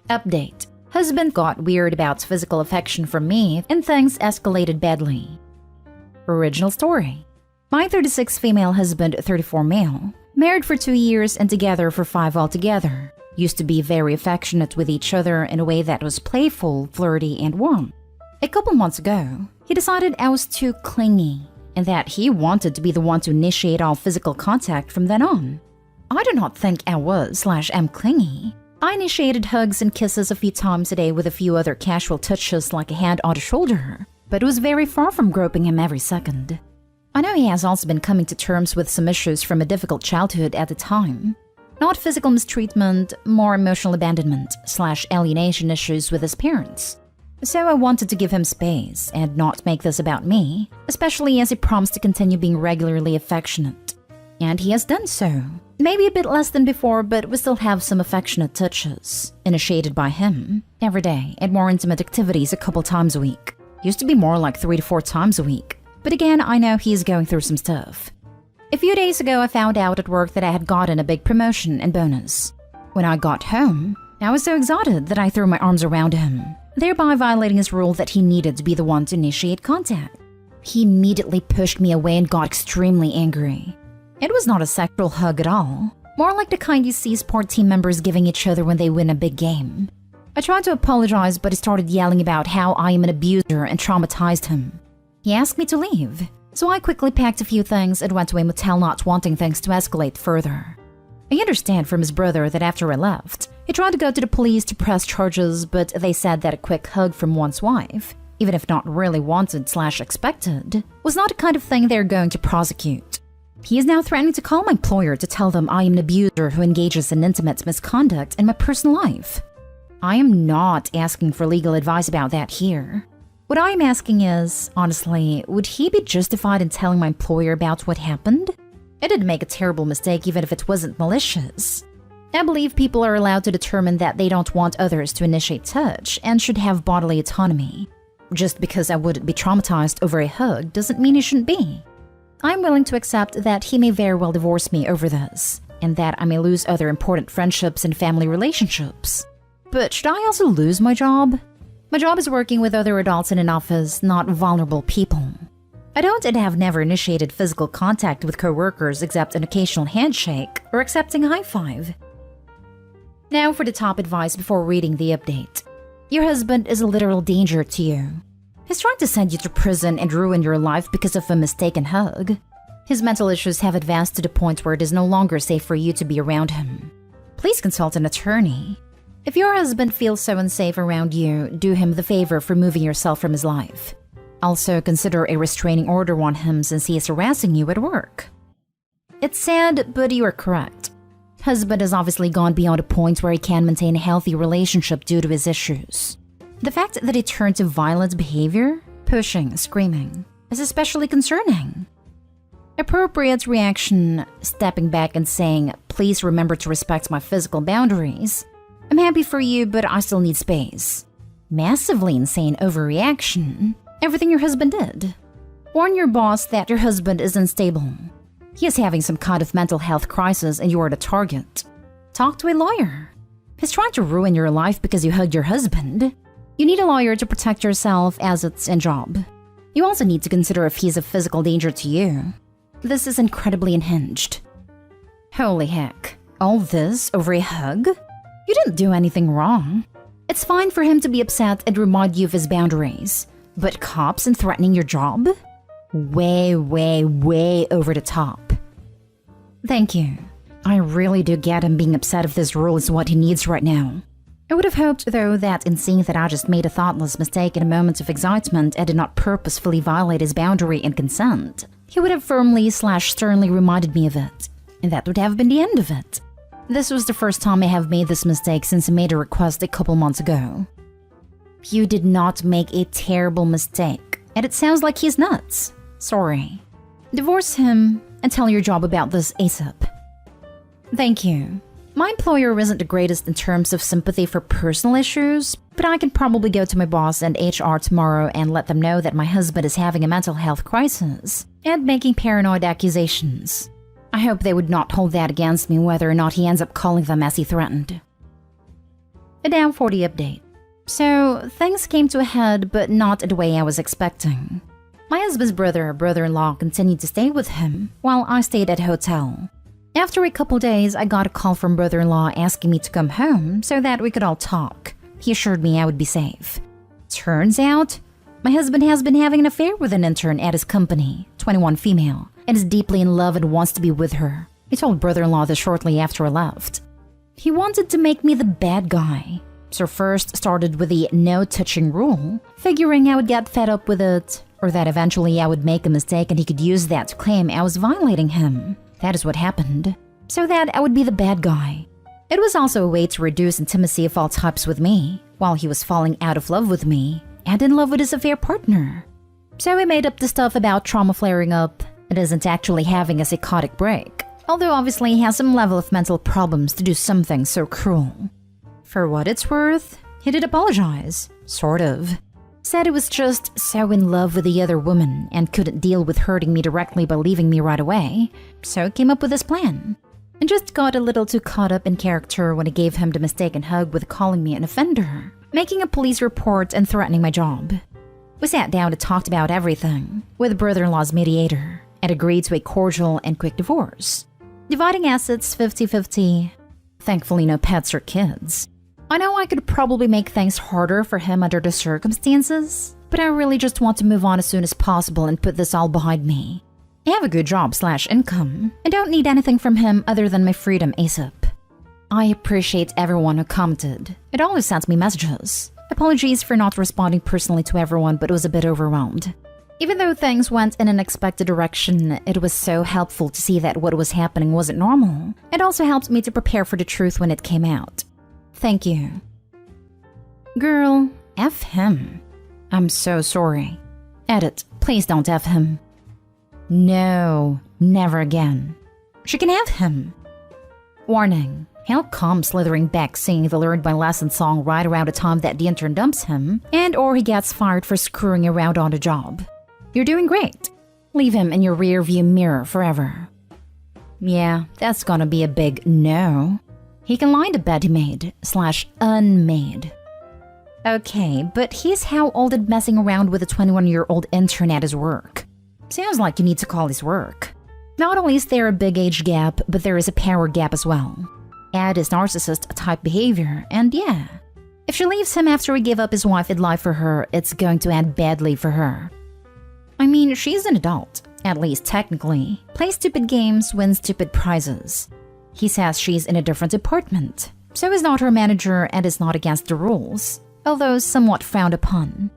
Update. Husband got weird about physical affection from me and things escalated badly. Original story. My 36 female husband, 34 male, married for 2 years and together for 5 altogether. Used to be very affectionate with each other in a way that was playful, flirty, and warm. A couple months ago, he decided I was too clingy and that he wanted to be the one to initiate all physical contact from then on. I do not think I was/am clingy. I initiated hugs and kisses a few times a day with a few other casual touches like a hand on the shoulder, but it was very far from groping him every second. I know he has also been coming to terms with some issues from a difficult childhood at the time. Not physical mistreatment, more emotional abandonment/alienation issues with his parents. So I wanted to give him space and not make this about me, especially as he promised to continue being regularly affectionate. And he has done so. Maybe a bit less than before, but we still have some affectionate touches, initiated by him, every day, and more intimate activities a couple times a week. Used to be more like 3 to 4 times a week. But again, I know he's going through some stuff. A few days ago, I found out at work that I had gotten a big promotion and bonus. When I got home, I was so excited that I threw my arms around him, thereby violating his rule that he needed to be the one to initiate contact. He immediately pushed me away and got extremely angry. It was not a sexual hug at all, more like the kind you see sport team members giving each other when they win a big game. I tried to apologize, but he started yelling about how I am an abuser and traumatized him. He asked me to leave, so I quickly packed a few things and went to a motel, not wanting things to escalate further. I understand from his brother that after I left, he tried to go to the police to press charges, but they said that a quick hug from one's wife, even if not really wanted/expected, was not the kind of thing they're going to prosecute. He is now threatening to call my employer to tell them I am an abuser who engages in intimate misconduct in my personal life. I am not asking for legal advice about that here. What I am asking is, honestly, would he be justified in telling my employer about what happened? I did make a terrible mistake even if it wasn't malicious. I believe people are allowed to determine that they don't want others to initiate touch and should have bodily autonomy. Just because I wouldn't be traumatized over a hug doesn't mean he shouldn't be. I'm willing to accept that he may very well divorce me over this, and that I may lose other important friendships and family relationships. But should I also lose my job? My job is working with other adults in an office, not vulnerable people. I don't and have never initiated physical contact with coworkers except an occasional handshake or accepting a high five. Now for the top advice before reading the update. Your husband is a literal danger to you. He's trying to send you to prison and ruin your life because of a mistaken hug. His mental issues have advanced to the point where it is no longer safe for you to be around him. Please consult an attorney. If your husband feels so unsafe around you, do him the favor of removing yourself from his life. Also, consider a restraining order on him since he is harassing you at work. It's sad, but you are correct. Husband has obviously gone beyond a point where he can maintain a healthy relationship due to his issues. The fact that he turned to violent behavior, pushing, screaming, is especially concerning. Appropriate reaction, stepping back and saying, please remember to respect my physical boundaries. I'm happy for you, but I still need space. Massively insane overreaction. Everything your husband did. Warn your boss that your husband is unstable. He is having some kind of mental health crisis and you are the target. Talk to a lawyer. He's trying to ruin your life because you hugged your husband. You need a lawyer to protect yourself as it's a job. You also need to consider if he's a physical danger to you. This is incredibly unhinged. Holy heck. All this over a hug? You didn't do anything wrong. It's fine for him to be upset and remind you of his boundaries. But cops and threatening your job? Way, way, way over the top. Thank you. I really do get him being upset if this rule is what he needs right now. I would have hoped, though, that in seeing that I just made a thoughtless mistake in a moment of excitement and did not purposefully violate his boundary and consent, he would have firmly/sternly reminded me of it, and that would have been the end of it. This was the first time I have made this mistake since I made a request a couple months ago. You did not make a terrible mistake, and it sounds like he's nuts. Sorry. Divorce him and tell your job about this ASAP. Thank you. My employer isn't the greatest in terms of sympathy for personal issues, but I can probably go to my boss and HR tomorrow and let them know that my husband is having a mental health crisis and making paranoid accusations. I hope they would not hold that against me whether or not he ends up calling them as he threatened. And now for the update. So, things came to a head, but not the way I was expecting. My husband's brother-in-law continued to stay with him, while I stayed at a hotel. After a couple days, I got a call from brother-in-law asking me to come home so that we could all talk. He assured me I would be safe. Turns out, my husband has been having an affair with an intern at his company, 21 female, and is deeply in love and wants to be with her. He told brother-in-law this shortly after I left. He wanted to make me the bad guy. So first started with the no touching rule, figuring I would get fed up with it, or that eventually I would make a mistake and he could use that to claim I was violating him. That is what happened. So that I would be the bad guy. It was also a way to reduce intimacy of all types with me, while he was falling out of love with me, and in love with his affair partner. So he made up the stuff about trauma flaring up and isn't actually having a psychotic break, although obviously he has some level of mental problems to do something so cruel. For what it's worth, he did apologize, sort of. Said he was just so in love with the other woman and couldn't deal with hurting me directly by leaving me right away, so came up with this plan. And just got a little too caught up in character when I gave him the mistaken hug with calling me an offender, making a police report and threatening my job. We sat down and talked about everything, with brother-in-law's mediator, and agreed to a cordial and quick divorce. Dividing assets 50-50. Thankfully no pets or kids. I know I could probably make things harder for him under the circumstances, but I really just want to move on as soon as possible and put this all behind me. I have a good job/income, and don't need anything from him other than my freedom ASAP. I appreciate everyone who commented. It always sends me messages. Apologies for not responding personally to everyone, but was a bit overwhelmed. Even though things went in an unexpected direction, it was so helpful to see that what was happening wasn't normal. It also helped me to prepare for the truth when it came out. Thank you. Girl, F him. I'm so sorry. Edit, please don't F him. No, never again. She can have him. Warning, he'll come slithering back singing the Learned My Lesson song right around the time that the intern dumps him, and or he gets fired for screwing around on the job. You're doing great. Leave him in your rearview mirror forever. Yeah, that's gonna be a big no. He can lie to bed he made/unmade. Okay, but he's how old and messing around with a 21-year-old intern at his work. Sounds like you need to call his work. Not only is there a big age gap, but there is a power gap as well. Add his narcissist-type behavior, and yeah. If she leaves him after he gave up his wife and life for her, it's going to end badly for her. I mean, she's an adult, at least technically. Plays stupid games, wins stupid prizes. He says she's in a different department, so is not her manager and is not against the rules, although somewhat frowned upon.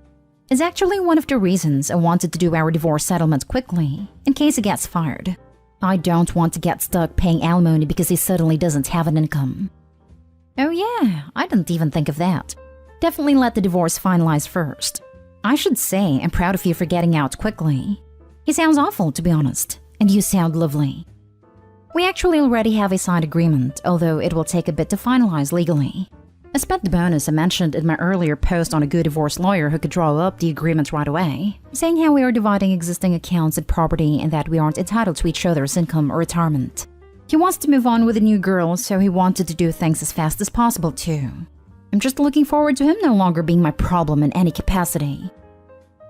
It's actually one of the reasons I wanted to do our divorce settlement quickly, in case he gets fired. I don't want to get stuck paying alimony because he suddenly doesn't have an income. Oh yeah, I didn't even think of that. Definitely let the divorce finalize first. I should say I'm proud of you for getting out quickly. He sounds awful, to be honest, and you sound lovely. We actually already have a signed agreement, although it will take a bit to finalize legally. I spent the bonus I mentioned in my earlier post on a good divorce lawyer who could draw up the agreement right away, saying how we are dividing existing accounts and property and that we aren't entitled to each other's income or retirement. He wants to move on with a new girl, so he wanted to do things as fast as possible too. I'm just looking forward to him no longer being my problem in any capacity.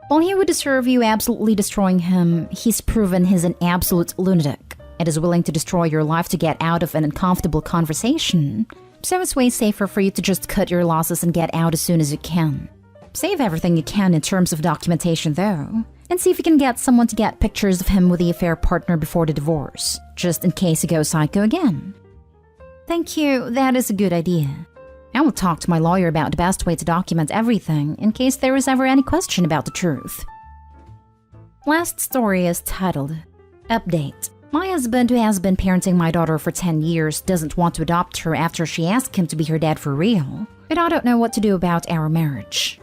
While he would deserve you absolutely destroying him, he's proven he's an absolute lunatic. And is willing to destroy your life to get out of an uncomfortable conversation, so it's way safer for you to just cut your losses and get out as soon as you can. Save everything you can in terms of documentation though, and see if you can get someone to get pictures of him with the affair partner before the divorce, just in case he goes psycho again. Thank you, that is a good idea. I will talk to my lawyer about the best way to document everything in case there is ever any question about the truth. Last story is titled, Update. My husband, who has been parenting my daughter for 10 years, doesn't want to adopt her after she asked him to be her dad for real, but I don't know what to do about our marriage.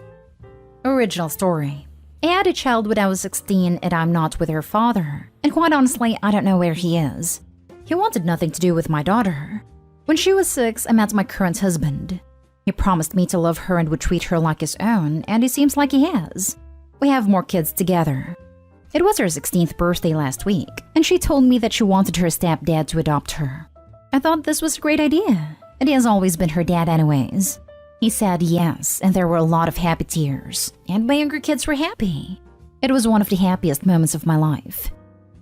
Original story. I had a child when I was 16 and I'm not with her father, and quite honestly, I don't know where he is. He wanted nothing to do with my daughter. When she was 6, I met my current husband. He promised me to love her and would treat her like his own, and it seems like he has. We have more kids together. It was her 16th birthday last week, and she told me that she wanted her stepdad to adopt her. I thought this was a great idea, and he has always been her dad anyways. He said yes, and there were a lot of happy tears, and my younger kids were happy. It was one of the happiest moments of my life.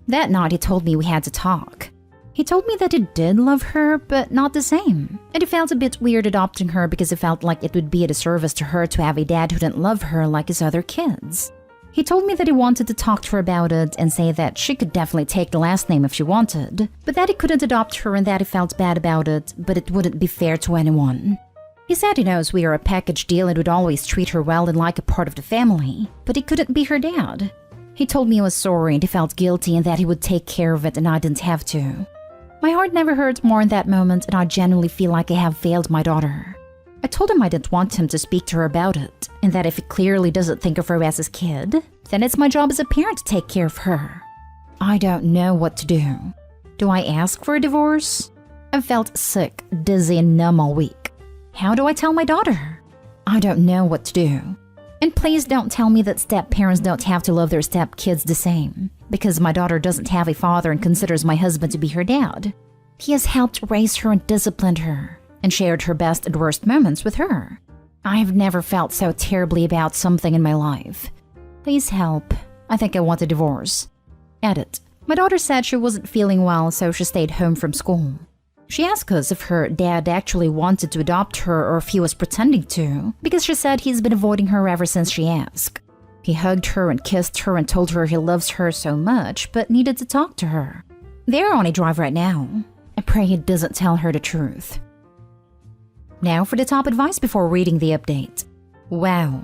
That night he told me we had to talk. He told me that he did love her, but not the same, and he felt a bit weird adopting her because he felt like it would be a disservice to her to have a dad who didn't love her like his other kids. He told me that he wanted to talk to her about it and say that she could definitely take the last name if she wanted, but that he couldn't adopt her and that he felt bad about it, but it wouldn't be fair to anyone. He said he knows we are a package deal and would always treat her well and like a part of the family, but he couldn't be her dad. He told me he was sorry and he felt guilty and that he would take care of it and I didn't have to. My heart never hurt more in that moment and I genuinely feel like I have failed my daughter. I told him I didn't want him to speak to her about it, and that if he clearly doesn't think of her as his kid, then it's my job as a parent to take care of her. I don't know what to do. Do I ask for a divorce? I've felt sick, dizzy, and numb all week. How do I tell my daughter? I don't know what to do. And please don't tell me that step-parents don't have to love their step-kids the same, because my daughter doesn't have a father and considers my husband to be her dad. He has helped raise her and disciplined her, and shared her best and worst moments with her. I have never felt so terribly about something in my life. Please help. I think I want a divorce. Edit. My daughter said she wasn't feeling well, so she stayed home from school. She asked us if her dad actually wanted to adopt her or if he was pretending to, because she said he's been avoiding her ever since she asked. He hugged her and kissed her and told her he loves her so much, but needed to talk to her. They're on a drive right now. I pray he doesn't tell her the truth. Now for the top advice before reading the update. Wow.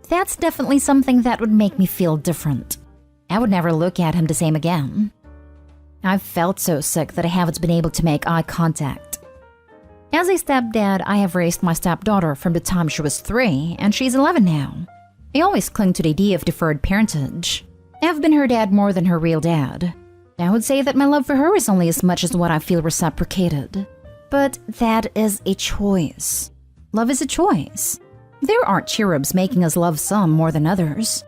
That's definitely something that would make me feel different. I would never look at him the same again. I've felt so sick that I haven't been able to make eye contact. As a stepdad, I have raised my stepdaughter from the time she was 3, and she's 11 now. I always cling to the idea of deferred parentage. I've been her dad more than her real dad. I would say that my love for her is only as much as what I feel reciprocated. But that is a choice. Love is a choice. There aren't cherubs making us love some more than others.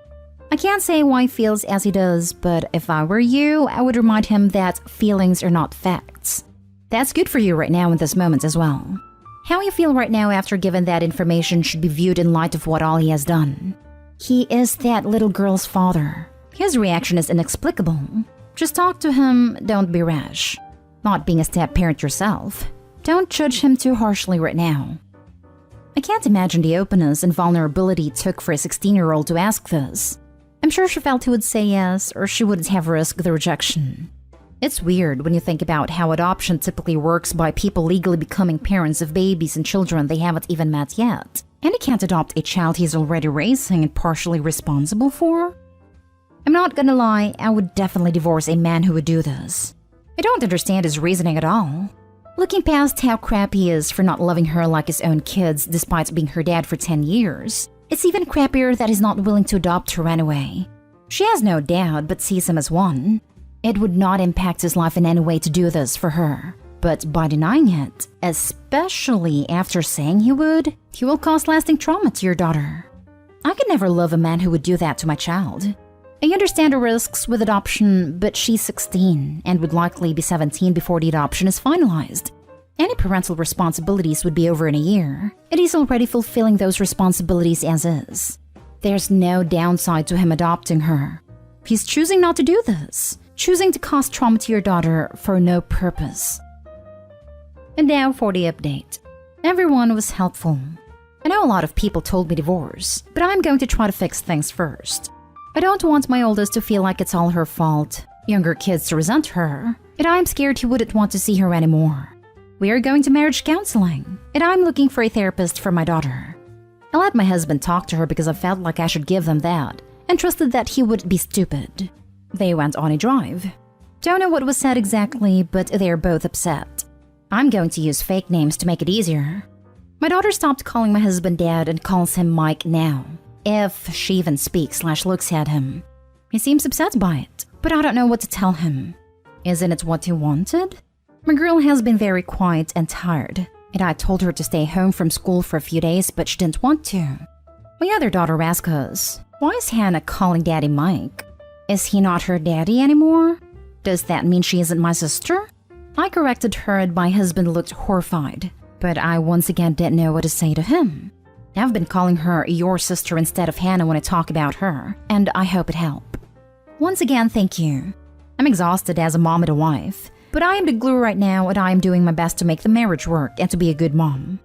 I can't say why he feels as he does, but if I were you, I would remind him that feelings are not facts. That's good for you right now in this moment as well. How you feel right now after given that information should be viewed in light of what all he has done. He is that little girl's father. His reaction is inexplicable. Just talk to him, don't be rash. Not being a step-parent yourself, don't judge him too harshly right now. I can't imagine the openness and vulnerability it took for a 16-year-old to ask this. I'm sure she felt he would say yes, or she wouldn't have risked the rejection. It's weird when you think about how adoption typically works by people legally becoming parents of babies and children they haven't even met yet. And he can't adopt a child he's already raising and partially responsible for? I'm not gonna lie, I would definitely divorce a man who would do this. I don't understand his reasoning at all. Looking past how crap he is for not loving her like his own kids despite being her dad for 10 years, it's even crappier that he's not willing to adopt her anyway. She has no dad but sees him as one. It would not impact his life in any way to do this for her. But by denying it, especially after saying he would, he will cause lasting trauma to your daughter. I could never love a man who would do that to my child. I understand the risks with adoption, but she's 16 and would likely be 17 before the adoption is finalized. Any parental responsibilities would be over in a year, and he's already fulfilling those responsibilities as is. There's no downside to him adopting her. He's choosing not to do this, choosing to cause trauma to your daughter for no purpose. And now for the update. Everyone was helpful. I know a lot of people told me divorce, but I'm going to try to fix things first. I don't want my oldest to feel like it's all her fault, younger kids to resent her, and I'm scared he wouldn't want to see her anymore. We are going to marriage counseling, and I'm looking for a therapist for my daughter. I let my husband talk to her because I felt like I should give them that, and trusted that he would be stupid. They went on a drive. Don't know what was said exactly, but they're both upset. I'm going to use fake names to make it easier. My daughter stopped calling my husband Dad and calls him Mike now, if she even speaks/looks at him. He seems upset by it, but I don't know what to tell him. Isn't it what he wanted? My girl has been very quiet and tired, and I told her to stay home from school for a few days, but she didn't want to. My other daughter asked us, why is Hannah calling Daddy Mike? Is he not her daddy anymore? Does that mean she isn't my sister? I corrected her and my husband looked horrified, but I once again didn't know what to say to him. I've been calling her your sister instead of Hannah when I talk about her, and I hope it helped. Once again, thank you. I'm exhausted as a mom and a wife, but I am the glue right now and I am doing my best to make the marriage work and to be a good mom.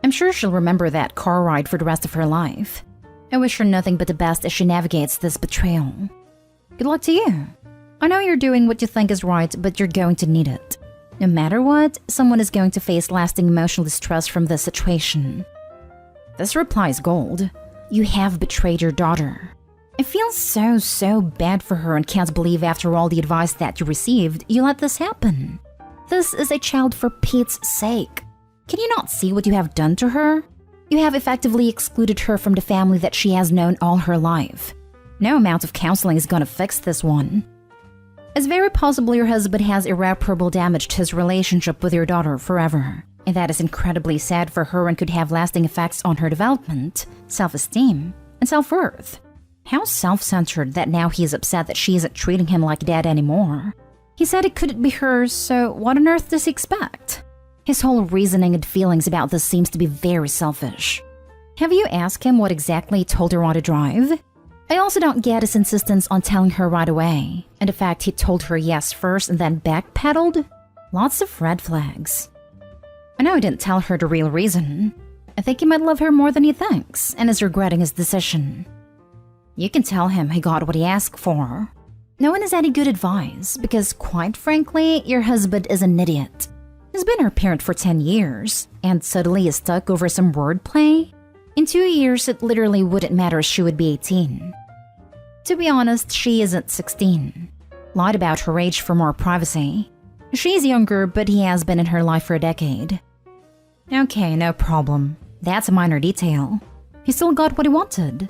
I'm sure she'll remember that car ride for the rest of her life. I wish her nothing but the best as she navigates this betrayal. Good luck to you. I know you're doing what you think is right, but you're going to need it. No matter what, someone is going to face lasting emotional distress from this situation. This reply is gold. You have betrayed your daughter. I feel so bad for her and can't believe after all the advice that you received, you let this happen. This is a child for Pete's sake. Can you not see what you have done to her? You have effectively excluded her from the family that she has known all her life. No amount of counseling is gonna fix this one. It's very possible your husband has irreparable damaged his relationship with your daughter forever, and that is incredibly sad for her and could have lasting effects on her development, self-esteem, and self-worth. How self-centered that now he is upset that she isn't treating him like dad anymore. He said it couldn't be hers, so what on earth does he expect? His whole reasoning and feelings about this seems to be very selfish. Have you asked him what exactly he told her on to drive? I also don't get his insistence on telling her right away, and the fact he told her yes first and then backpedaled? Lots of red flags. I know he didn't tell her the real reason. I think he might love her more than he thinks and is regretting his decision. You can tell him he got what he asked for. No one has any good advice because, quite frankly, your husband is an idiot. He's been her parent for 10 years and suddenly is stuck over some wordplay. In 2 years, it literally wouldn't matter if she would be 18. To be honest, she isn't 16. Lied about her age for more privacy. She's younger, but he has been in her life for a decade. Okay, no problem. That's a minor detail. He still got what he wanted.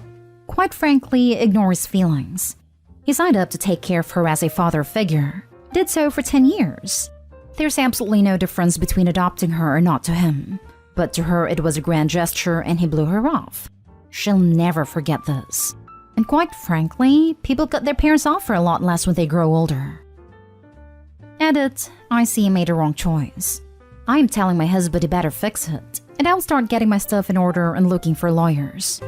Quite frankly, ignore his feelings. He signed up to take care of her as a father figure. Did so for 10 years. There's absolutely no difference between adopting her or not to him. But to her, it was a grand gesture and he blew her off. She'll never forget this. And quite frankly, people cut their parents off for a lot less when they grow older. Edit, I see he made a wrong choice. I am telling my husband he better fix it, and I'll start getting my stuff in order and looking for lawyers.